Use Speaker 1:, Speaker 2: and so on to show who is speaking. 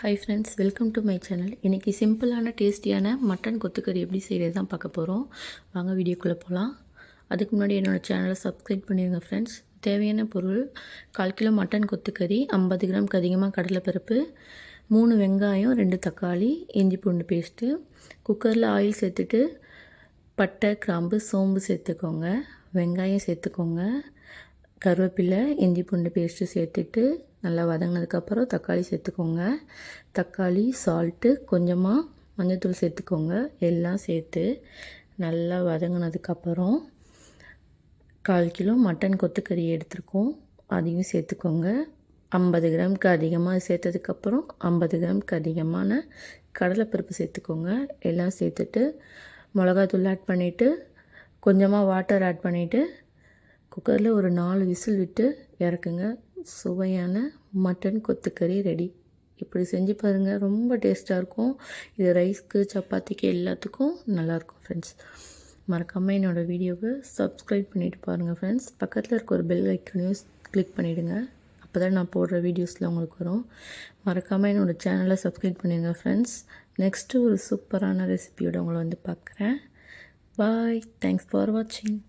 Speaker 1: Hi friends, welcome to my channel. இன்றைக்கி சிம்பிளான டேஸ்டியான மட்டன் கொத்துக்கறி எப்படி செய்கிறது தான் பார்க்க போகிறோம். வாங்க வீடியோக்குள்ளே போகலாம். அதுக்கு முன்னாடி என்னோடய சேனலை சப்ஸ்கிரைப் பண்ணிடுங்க ஃப்ரெண்ட்ஸ். தேவையான பொருள்: 1/4 கிலோ மட்டன் கொத்துக்கறி, 50 கிராமுக்கு அதிகமாக கடலைப்பருப்பு, 3 வெங்காயம், 2 தக்காளி, இஞ்சி பூண்டு பேஸ்ட்டு. குக்கரில் ஆயில் சேர்த்துட்டு பட்டை, கிராம்பு, சோம்பு சேர்த்துக்கோங்க. வெங்காயம் சேர்த்துக்கோங்க. கருவேப்பிலை, இஞ்சி பூண்டு பேஸ்ட்டு சேர்த்துட்டு நல்லா வதங்கினதுக்கப்புறம் தக்காளி சேர்த்துக்கோங்க. தக்காளி, சால்ட்டு, கொஞ்சமாக மஞ்சள்தூள் சேர்த்துக்கோங்க. எல்லாம் சேர்த்து நல்லா வதங்கினதுக்கப்புறம் 1/4 கிலோ மட்டன் கொத்துக்கறி எடுத்துருக்கோம், அதையும் சேர்த்துக்கோங்க. 50 கிராமுக்கு அதிகமாக சேர்த்ததுக்கப்புறம் 50 கிராமுக்கு அதிகமான கடலைப்பருப்பு சேர்த்துக்கோங்க. எல்லாம் சேர்த்துட்டு மிளகாத்தூள் ஆட் பண்ணிவிட்டு கொஞ்சமாக வாட்டர் ஆட் பண்ணிவிட்டு குக்கரில் ஒரு 4 விசில் விட்டு இறக்குங்க. சுவையான மட்டன் கொத்துக்கறி ரெடி. இப்படி செஞ்சு பாருங்கள், ரொம்ப டேஸ்ட்டாக இருக்கும். இது ரைஸ்க்கு, சப்பாத்திக்கு எல்லாத்துக்கும் நல்லாயிருக்கும் ஃப்ரெண்ட்ஸ். மறக்காமல் என்னோடய வீடியோவை சப்ஸ்கிரைப் பண்ணிவிட்டு பாருங்கள் ஃப்ரெண்ட்ஸ். பக்கத்தில் இருக்க ஒரு பெல் ஐக்கனையும் கிளிக் பண்ணிவிடுங்க. அப்போ தான் நான் போடுற வீடியோஸில் உங்களுக்கு வரும். மறக்காமல் என்னோடய சேனலை சப்ஸ்கிரைப் பண்ணிடுங்க ஃப்ரெண்ட்ஸ். நெக்ஸ்ட்டு ஒரு சூப்பரான ரெசிபியோடு உங்களை வந்து பார்க்குறேன். பாய். தேங்க்ஸ் ஃபார் வாட்சிங்.